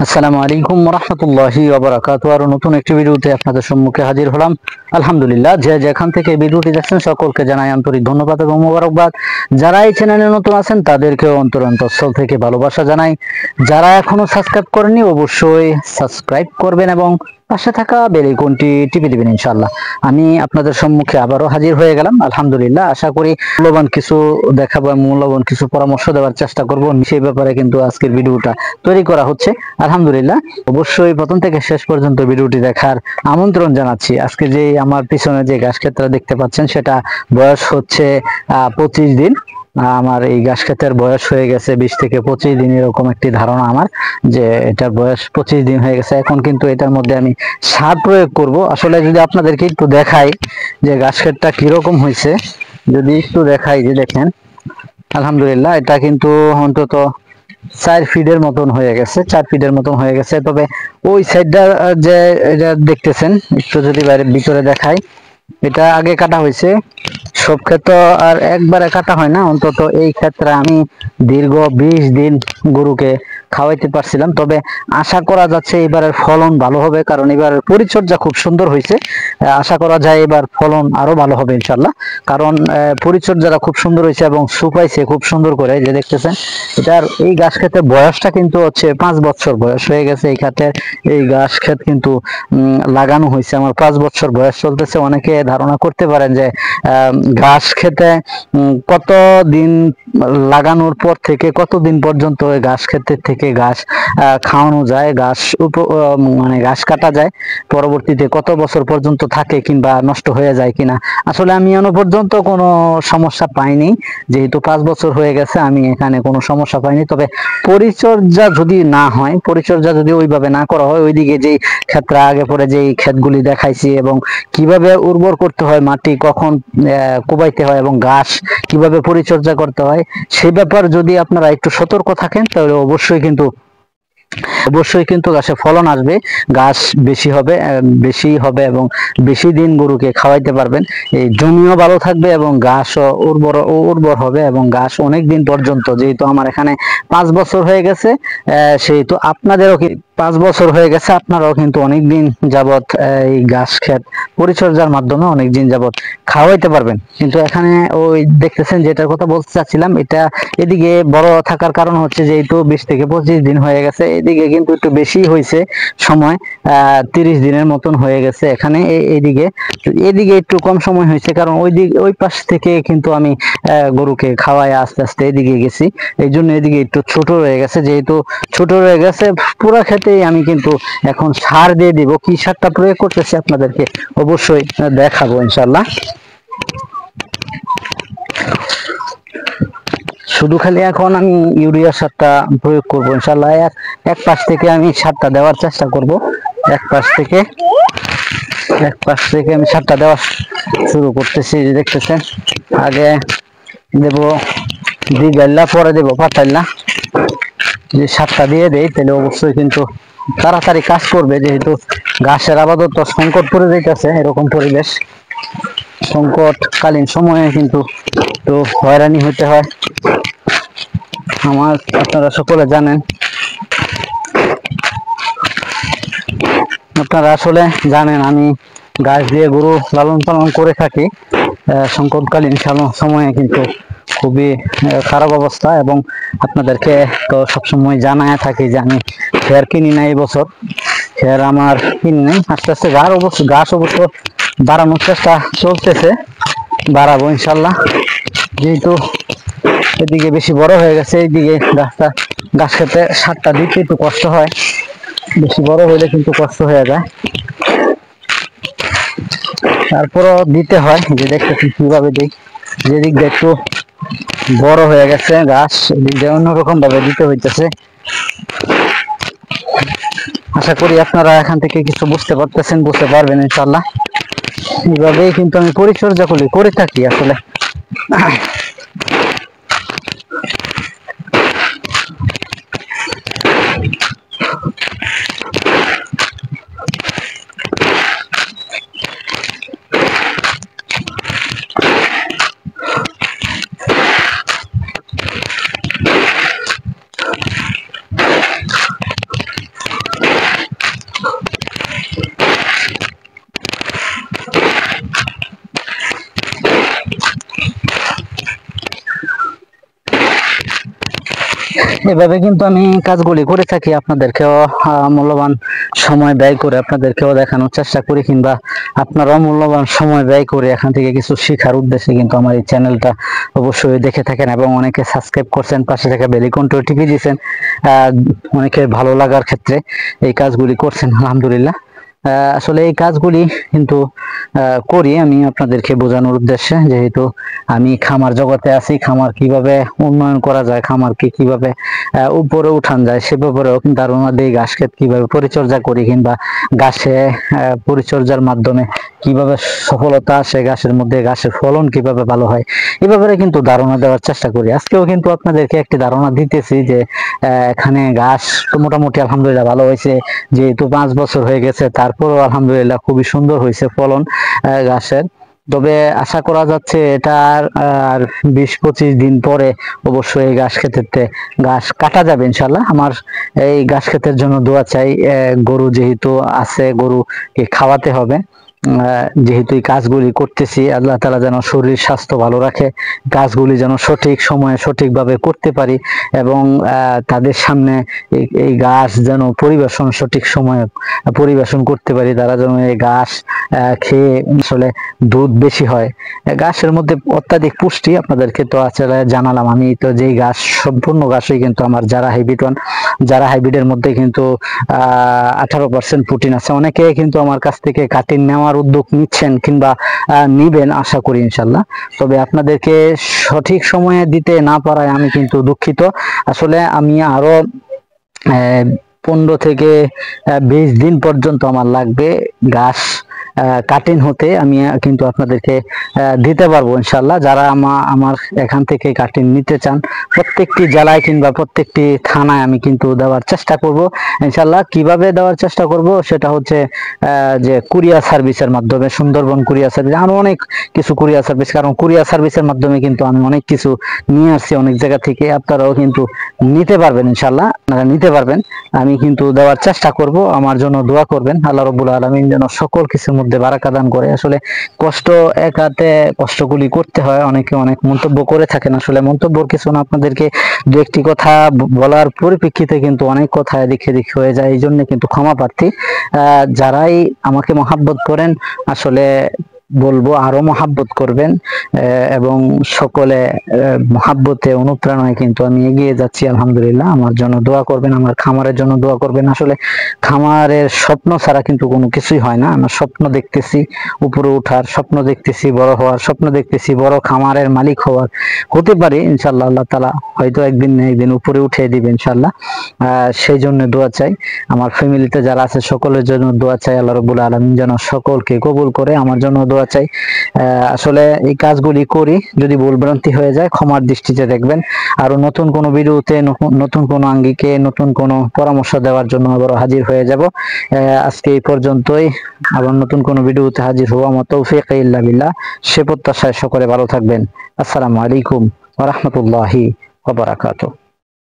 আসসালামু আলাইকুম রাহমাতুল্লাহি ওয়া বারাকাতুহু। আর নতুন একটি ভিডিওতে আপনাদের সম্মুখে হাজির হলাম। আলহামদুলিল্লাহ, যে যেখান থেকে ভিডিওটি দেখছেন সকলকে জানাই আন্তরিক ধন্যবাদ এবং মোবারকবাদ। যারা এই চ্যানেলে নতুন আছেন তাদেরকেও অন্তরস্থল থেকে ভালোবাসা জানাই। যারা এখনো সাবস্ক্রাইব করেননি অবশ্যই সাবস্ক্রাইব করবেন এবং পাশে থাকা বেল আইকনটি টিপে দিবেন ইনশাআল্লাহ। আমি আপনাদের সম্মুখে আবারও হাজির হয়ে গেলাম। আলহামদুলিল্লাহ, আশা করি মূল্যবান কিছু দেখাবো, মূল্যবান কিছু পরামর্শ দেওয়ার চেষ্টা করব। সেই ব্যাপারে কিন্তু আজকের ভিডিওটা তৈরি করা হচ্ছে। আলহামদুলিল্লাহ, অবশ্যই প্রথম থেকে শেষ পর্যন্ত ভিডিওটি দেখার আমন্ত্রণ জানাচ্ছি। আজকে যে আমার পিছনে যে ঘাস ক্ষেতটা দেখতে পাচ্ছেন সেটা বয়স হচ্ছে 25 দিন। আমার এই ঘাস ক্ষেতের বয়স হয়ে গেছে 20 থেকে 25 দিন, এরকম একটি ধারণা আমার যে এটার বয়স 25 দিন হয়ে গেছে। এখন কিন্তু এটার মধ্যে আমি সার প্রয়োগ করব। আসলে যদি আপনাদেরকে একটু দেখাই যে ঘাস ক্ষেতটা কিরকম হয়েছে, যদি একটু দেখাই, যে দেখেন আলহামদুলিল্লাহ এটা কিন্তু অন্তত 4 ফিটের মতন হয়ে গেছে, 4 ফিটের মতন হয়ে গেছে। তবে ওই সাইডটা যে এটা দেখতেছেন, একটু যদি বাইরে ভিতরে দেখাই, এটা আগে কাটা হয়েছে। সব ক্ষেত্র আর একবারে কাটা হয় না, অন্তত এই ক্ষেত্রে আমি দীর্ঘ 20 দিন গরুকে খাওয়াইতে পারছিলাম। তবে আশা করা যাচ্ছে এবারের ফলন ভালো হবে, কারণ এবার পরিচর্যা খুব সুন্দর হয়েছে। আশা করা যায় এবার ফলন আরো ভালো হবে ইনশাল্লাহ, কারণ পরিচর্যাটা খুব সুন্দর হয়েছে এবং শুকাইছে খুব সুন্দর করে। যে দেখতেছেন এটার এই ঘাস ক্ষেতের বয়সটা কিন্তু হচ্ছে 5 বছর বয়স হয়ে গেছে। এই ক্ষেতের এই ঘাস ক্ষেত কিন্তু লাগানো হয়েছে আমার 5 বছর বয়স চলতেছে। অনেকে ধারণা করতে পারেন যে ঘাস খেতে কত দিন লাগানোর পর থেকে কতদিন পর্যন্ত ঘাস ক্ষেতের থেকে ঘাস খাওয়ানো যায়, মানে ঘাস কাটা যায়, পরবর্তীতে কত বছর পর্যন্ত থাকে কিংবা নষ্ট হয়ে যায় কিনা। আসলে আমি এখনো পর্যন্ত কোনো সমস্যা পাইনি, যেহেতু 5 বছর হয়ে গেছে আমি এখানে কোনো সমস্যা পাইনি। তবে পরিচর্যা যদি না হয়, পরিচর্যা যদি ওইভাবে না করা হয়, ওইদিকে যেই ক্ষেত্রে আগে পরে যেই ক্ষেতগুলি দেখাইছি এবং কিভাবে উর্বর করতে হয় মাটি, কখন কোবাইতে হয় এবং ঘাস কিভাবে পরিচর্যা করতে হয়, সেই ব্যাপার যদি আপনারা একটু সতর্ক থাকেন তাহলে অবশ্যই কিন্তু গাছে ফলন আসবে, গাছ বেশি হবে এবং বেশি দিন গরুকে খাওয়াইতে পারবেন। এই জমিও ভালো থাকবে এবং ঘাসও উর্বর হবে এবং ঘাস অনেক দিন পর্যন্ত, যেহেতু আমার এখানে 5 বছর হয়ে গেছে, সেহেতু আপনাদেরও 5 বছর হয়ে গেছে, আপনারাও কিন্তু অনেক দিন যাবত এই ঘাস ক্ষেত পরিচর্যার মাধ্যমে অনেক দিন যাবত খাওয়াইতে পারবেন। কিন্তু এখানে ওই দেখতেছেন যেটার কথা বলতে চাচ্ছিলাম, এটা এদিকে বড় থাকার কারণ হচ্ছে যেহেতু 20 থেকে 25 দিন হয়ে গেছে, এদিকে কিন্তু একটু বেশি হয়েছে সময়, 30 দিনের মতন হয়ে গেছে। এখানে এদিকে একটু কম সময় হয়েছে, কারণ ওই পাশ থেকে কিন্তু আমি গরুকে খাওয়াই আস্তে আস্তে এদিকে গেছি, এই জন্য এদিকে একটু ছোট রয়ে গেছে। যেহেতু ছোট রয়ে গেছে, পুরো ক্ষেতেই আমি কিন্তু এখন সার দিয়ে দিব। কি সারটা প্রয়োগ করতেছি আপনাদেরকে অবশ্যই দেখাবো ইনশাল্লাহ। শুধু খালি এখন আমি ইউরিয়া সারটা প্রয়োগ করবো ইনশাল্লাহ। এক পাশ থেকে আমি সারটা দেওয়ার চেষ্টা করব। এক পাশ থেকে আমি সারটা দেওয়া শুরু করতেছি। যে দেখতেছেন, আগে দেব দিগাল্লা, পরে দেব পাতাল্লা। যে সারটা দিয়ে দেই তাহলে অবশ্যই কিন্তু তাড়াতাড়ি কাজ করবে, যেহেতু ঘাসের আপাতত সংকট পড়ে যাইতেছে। এরকম পরিবেশ, সংকটকালীন সময়ে কিন্তু তো হয়রানি হতে হয় আমার, আপনারা সকলে জানেন। আপনারা আসলে জানেন আমি ঘাস দিয়ে গরু লালন পালন করে থাকি। সংকটকালীন সময়ে কিন্তু খুবই খারাপ অবস্থা, এবং আপনাদেরকে তো সবসময় জানায় থাকি যে আমি খের কিনি না। এই বছর খের আমার কিনি নাই, আস্তে আস্তে ঘাস অবশ্য বাড়ানোর চেষ্টা চলতেছে, বাড়াবো ইনশাল্লাহ। যেহেতু এদিকে বেশি বড় হয়ে গেছে, এইদিকে ঘাস খেতে সারটা দিতে একটু কষ্ট হয়, বেশি বড় হইলে কিন্তু কষ্ট হয়ে যায়, তারপরও দিতে হয়। যে দেখতেছি কিভাবে দিই, যেদিক দিয়ে একটু বড় হয়ে গেছে ঘাস, এদিক দিয়ে অন্যরকম ভাবে দিতে হইতেছে। আশা করি আপনারা এখান থেকে কিছু বুঝতে পারবেন ইনশাল্লাহ। এইভাবেই কিন্তু আমি পরিচর্যা করে থাকি আসলে। এভাবে কিন্তু আমি কাজগুলি করে থাকি, আপনাদেরকেও মূল্যবান সময় ব্যয় করে আপনাদেরকেও দেখানোর চেষ্টা করি, কিংবা আপনারাও মূল্যবান সময় ব্যয় করে এখান থেকে কিছু শেখার উদ্দেশ্যে কিন্তু আমার এই চ্যানেলটা অবশ্যই দেখে থাকেন, এবং অনেকে সাবস্ক্রাইব করছেন, পাশে থাকা বেল আইকনটিও টিপে দিয়েছেন। অনেকের ভালো লাগার ক্ষেত্রে এই কাজগুলি করছেন, আলহামদুলিল্লাহ। আসলে এই কাজগুলি কিন্তু করি আমি আপনাদেরকে বোঝানোর উদ্দেশ্যে, যেহেতু আমি খামার জগতে আছি, খামার কিভাবে উন্নয়ন করা যায়, খামারকে কিভাবে উপরে উঠান যায় সে ব্যাপারেও কিন্তু ধারণা দিই, ঘাস ক্ষেত কিভাবে পরিচর্যা করি, কিংবা ঘাসে পরিচর্যার মাধ্যমে কিভাবে সফলতা আসে, ঘাসের মধ্যে ঘাসের ফলন কিভাবে ভালো হয়, এ ব্যাপারে কিন্তু ধারণা দেওয়ার চেষ্টা করি। আজকেও কিন্তু আপনাদেরকে একটি ধারণা দিতেছি যে এখানে ঘাস তো মোটামুটি আলহামদুলিল্লাহ ভালো হয়েছে, যেহেতু 5 বছর হয়ে গেছে, তারপরও আলহামদুলিল্লাহ খুবই সুন্দর হয়েছে ফলন ঘাসের। তবে আশা করা যাচ্ছে এটা আর 20-25 দিন পরে অবশ্যই এই ঘাস ক্ষেতেতে ঘাস কাটা যাবে ইনশাল্লাহ। আমার এই ঘাস ক্ষেতের জন্য দোয়া চাই, গরু যেহেতু আছে, গরুকে খাওয়াতে হবে। যেহেতু এই কাজগুলি করতেছি, আল্লাহ তাআলা যেন শরীর স্বাস্থ্য ভালো রাখে, কাজগুলি যেন সঠিক সময়ে সঠিকভাবে করতে পারি, এবং তাদের সামনে এই ঘাস যেন সঠিক সময়ে পরিবেশন করতে পারি, তারা যেন এই ঘাস খেয়ে আসলে দুধ বেশি হয়। ঘাসের মধ্যে অত্যাধিক পুষ্টি, আপনাদেরকে তো আসলে জানালাম। আমি তো যেই ঘাস, সম্পূর্ণ ঘাসই কিন্তু আমার যারা হাইব্রিড ওয়ান, যারা হাইব্রিডের মধ্যে কিন্তু 18% প্রোটিন আছে। অনেকে কিন্তু আমার কাছ থেকে কাটিং নেওয়ার উদ্যোগ নিচ্ছেন, কিংবা নিবেন আশা করি ইনশাল্লাহ। তবে আপনাদেরকে সঠিক সময়ে দিতে না পারায় আমি কিন্তু দুঃখিত। আসলে আমি আরো 15 থেকে 20 দিন পর্যন্ত আমার লাগবে ঘাস কাটিং হতে, আমি কিন্তু আপনাদেরকে দিতে পারবো ইনশাল্লাহ। যারা আমার এখান থেকে কাটিং নিতে চান, প্রত্যেকটি জেলায় কিংবা প্রত্যেকটি থানায় আমি কিন্তু দেওয়ার চেষ্টা করব ইনশাল্লাহ। কিভাবে দেওয়ার চেষ্টা করব সেটা হচ্ছে যে কুরিয়ার সার্ভিসের মাধ্যমে, সুন্দরবন কুরিয়ার সার্ভিস, আরো অনেক কিছু কুরিয়ার সার্ভিস, কারণ কুরিয়ার সার্ভিসের মাধ্যমে কিন্তু আমি অনেক কিছু নিয়ে আসছি অনেক জায়গা থেকে, আপনারাও কিন্তু নিতে পারবেন ইনশাল্লাহ, আপনারা নিতে পারবেন। আমি কিন্তু দেওয়ার চেষ্টা করব, আমার জন্য দোয়া করবেন। আল্লাহ রাব্বুল আলামিন যেন সকল কিছুর মধ্যে বারাকা দান করে। আসলে কষ্ট, একাতে কষ্টগুলি করতে হয়। অনেকে অনেক মন্তব্য করে থাকেন, আসলে মন্তব্যর কিছু না, আপনাদেরকে দু একটি কথা বলার পরিপ্রেক্ষিতে কিন্তু অনেক কথা এদিক সেদিক হয়ে যায়, এই জন্য কিন্তু ক্ষমা প্রার্থী। যারাই আমাকে মহাব্বত করেন, আসলে বলবো আরো মহাব্বত করবেন, এবং সকলে মহাব্বতে অনুপ্রেরণায় কিন্তু আমি এগিয়ে যাচ্ছি আলহামদুলিল্লাহ। আমার জন্য দোয়া করবেন, আমার খামারের জন্য দোয়া করবেন। আসলে খামারের স্বপ্ন ছাড়া কিন্তু কোনো কিছুই হয় না। আমরা স্বপ্ন দেখতেছি উপরে ওঠার, স্বপ্ন দেখতেছি বড় হওয়ার, স্বপ্ন দেখতেছি বড় খামারের মালিক হওয়ার, হতে পারে ইনশাল্লাহ। আল্লাহ তাআলা হয়তো একদিন না একদিন উপরে উঠিয়ে দিবে ইনশাল্লাহ। সেই জন্য দোয়া চাই। আমার ফ্যামিলিতে যারা আছে সকলের জন্য দোয়া চাই, আল্লাহ রাব্বুল আলামিন যেন সকলকে কবুল করে। আমার জন্য দোয়া চাই। আসলে এই কাজগুলি করি, যদি ভুলভ্রান্তি হয়ে যায় ক্ষমার দৃষ্টিতে দেখবেন। আরো নতুন কোনো ভিডিওতে, নতুন কোনো আঙ্গিকে, নতুন কোনো পরামর্শ দেওয়ার জন্য আবার হাজির হয়ে যাব। আজকে এই পর্যন্তই, আবার নতুন কোনো ভিডিওতে হাজির হওয়া, আমার তৌফিক ইল্লা বিল্লাহ। সে প্রত্যাশায় সকলে ভালো থাকবেন। আসসালামু আলাইকুম ওয়া রাহমাতুল্লাহি ওয়া বারাকাতুহু।